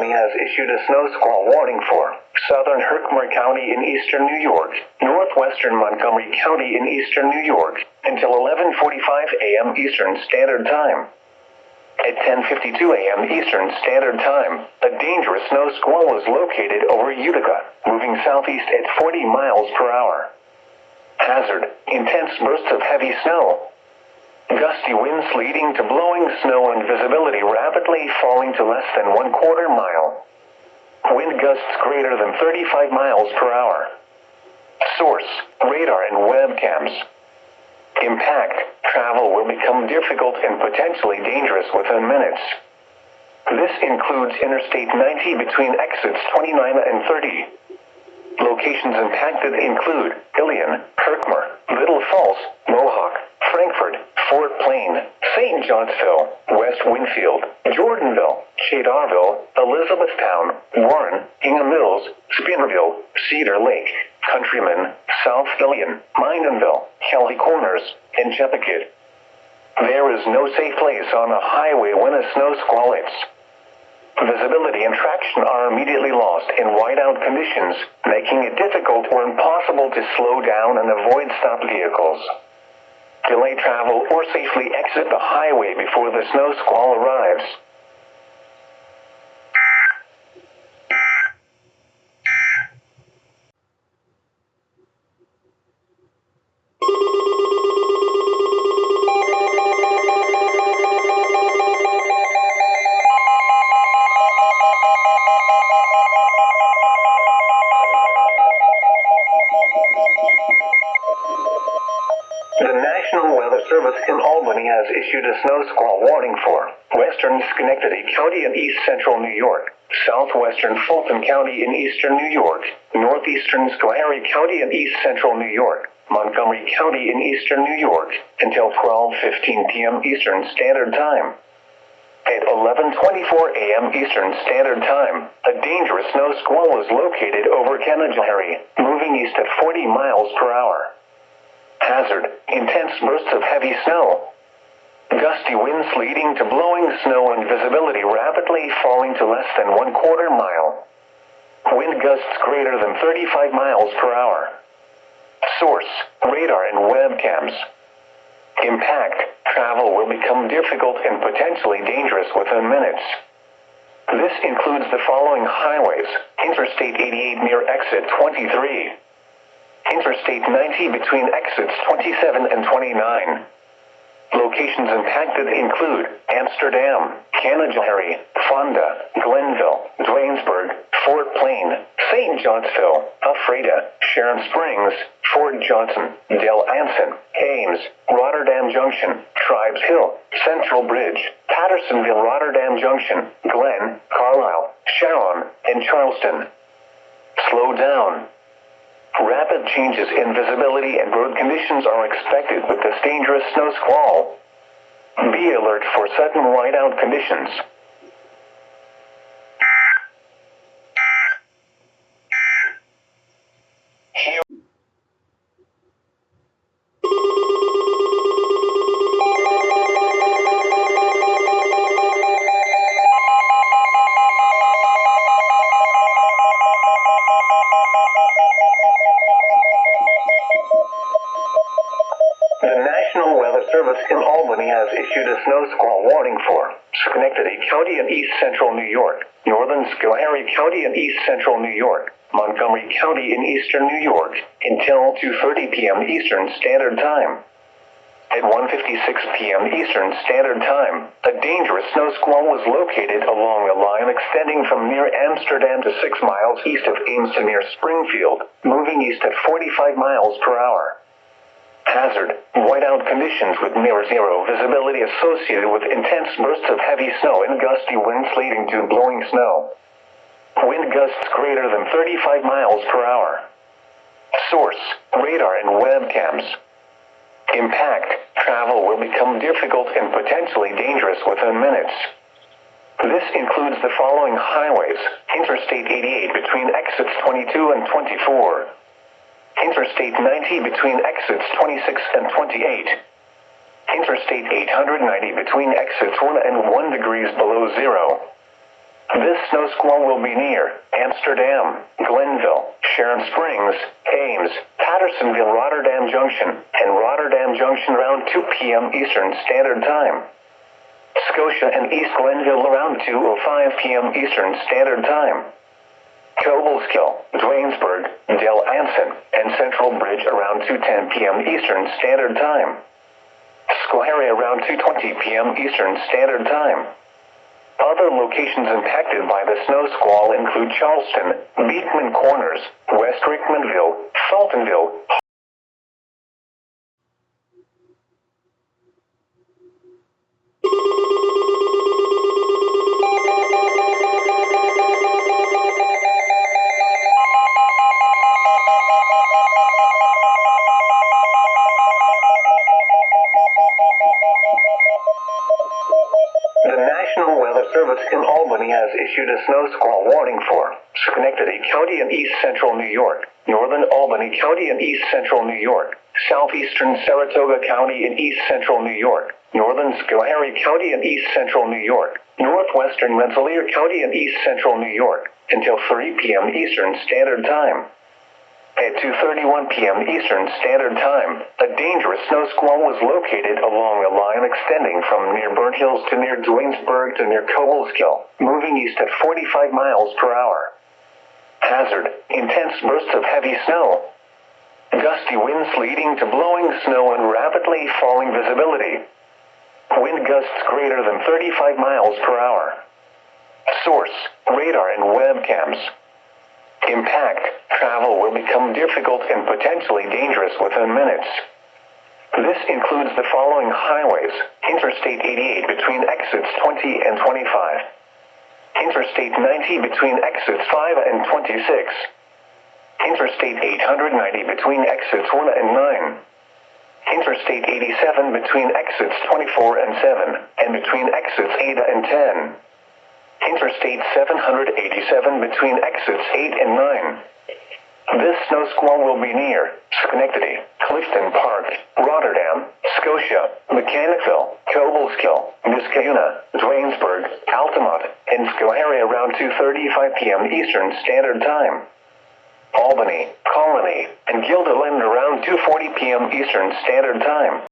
Albany has issued a snow squall warning for southern Herkimer County in eastern New York, northwestern Montgomery County in eastern New York, until 11:45 a.m. Eastern Standard Time. At 10:52 a.m. Eastern Standard Time, a dangerous snow squall is located over Utica, moving southeast at 40 miles per hour. Hazard: intense bursts of heavy snow. Gusty winds leading to blowing snow and visibility rapidly falling to less than 1/4 mile. Wind gusts greater than 35 miles per hour. Source: radar and webcams. Impact: travel will become difficult and potentially dangerous within minutes. This includes Interstate 90 between exits 29 and 30. Locations impacted include Ilion, Herkimer, Little Falls, Mohawk, Frankfort, Fort Plain, St. Johnsville, West Winfield, Jordanville, Cedarville, Elizabethtown, Warren, Hingham Mills, Spinnerville, Cedar Lake, Countryman, South Ilion, Mindenville, Kelly Corners, and Chepachet. There is no safe place on a highway when a snow squall hits. Visibility and traction are immediately lost in whiteout conditions, making it difficult or impossible to slow down and avoid stopped vehicles. Delay travel or safely exit the highway before the snow squall arrives. The National Weather Service in Albany has issued a snow squall warning for western Schenectady County in east central New York, southwestern Fulton County in eastern New York, northeastern Schoharie County in east central New York, Montgomery County in eastern New York, until 12:15 p.m. Eastern Standard Time. At 11:24 a.m. Eastern Standard Time, a dangerous snow squall is located over Canajoharie, moving east at 40 miles per hour. Hazard: intense bursts of heavy snow. Gusty winds leading to blowing snow and visibility rapidly falling to less than 1/4 mile. Wind gusts greater than 35 miles per hour. Source: radar and webcams. Impact: travel will become difficult and potentially dangerous within minutes. This includes the following highways: Interstate 88 near exit 23. Interstate 90 between exits 27 and 29. Locations impacted include Amsterdam, Canajoharie, Fonda, Glenville, Duanesburg, Fort Plain, St. Johnsville, Ephrata, Sharon Springs, Fort Johnson, Del Anson, Ames, Rotterdam Junction, Tribes Hill, Central Bridge, Pattersonville, Rotterdam Junction, Glen, Carlisle, Sharon, and Charleston. Slow down. Rapid changes in visibility and road conditions are expected with this dangerous snow squall. Be alert for sudden whiteout conditions. The National Weather Service in Albany has issued a snow squall warning for Schenectady County in east central New York, northern Schoharie County in east central New York, Montgomery County in eastern New York, until 2:30 p.m. Eastern Standard Time. At 1:56 p.m. Eastern Standard Time, a dangerous snow squall was located along a line extending from near Amsterdam to 6 miles east of Ames to near Springfield, moving east at 45 miles per hour. Hazard: whiteout conditions with near zero visibility associated with intense bursts of heavy snow and gusty winds leading to blowing snow. Wind gusts greater than 35 miles per hour. Source: radar and webcams. Impact: travel will become difficult and potentially dangerous within minutes. This includes the following highways: Interstate 88 between exits 22 and 24. Interstate 90 between exits 26 and 28. Interstate 890 between exits 1 and 1 degrees below zero. This snow squall will be near Amsterdam, Glenville, Sharon Springs, Ames, Pattersonville, Rotterdam Junction, and Rotterdam Junction around 2 p.m. Eastern Standard Time. Scotia and East Glenville around 2:05 p.m. Eastern Standard Time. Cobleskill, Dwaynesburg, Del Anson, and Central Bridge around 2:10 p.m. Eastern Standard Time. Schoharie around 2:20 p.m. Eastern Standard Time. Other locations impacted by the snow squall include Charleston, Beekman Corners, West Rickmanville, Fultonville, The National Weather Service in Albany has issued a snow squall warning for Schenectady County in east central New York, northern Albany County in east central New York, southeastern Saratoga County in east central New York, northern Schoharie County in east central New York, northwestern Rensselaer County in east central New York, until 3 p.m. Eastern Standard Time. At 2:31 p.m. Eastern Standard Time, a dangerous snow squall was located along a line extending from near Burnt Hills to near Dwaynesburg to near Cobleskill, moving east at 45 miles per hour. Hazard: intense bursts of heavy snow. Gusty winds leading to blowing snow and rapidly falling visibility. Wind gusts greater than 35 miles per hour. Source: radar and webcams. Impact: travel will become difficult and potentially dangerous within minutes. This includes the following highways: Interstate 88 between exits 20 and 25. Interstate 90 between exits 5 and 26. Interstate 890 between exits 1 and 9. Interstate 87 between exits 24 and 7, and between exits 8 and 10. Interstate 787 between exits 8 and 9. This snow squall will be near Schenectady, Clifton Park, Rotterdam, Scotia, Mechanicville, Cobleskill, Niskayuna, Dwaynesburg, Altamont, and Schoharie around 2:35 p.m. Eastern Standard Time. Albany, Colony, and Guilderland around 2:40 p.m. Eastern Standard Time.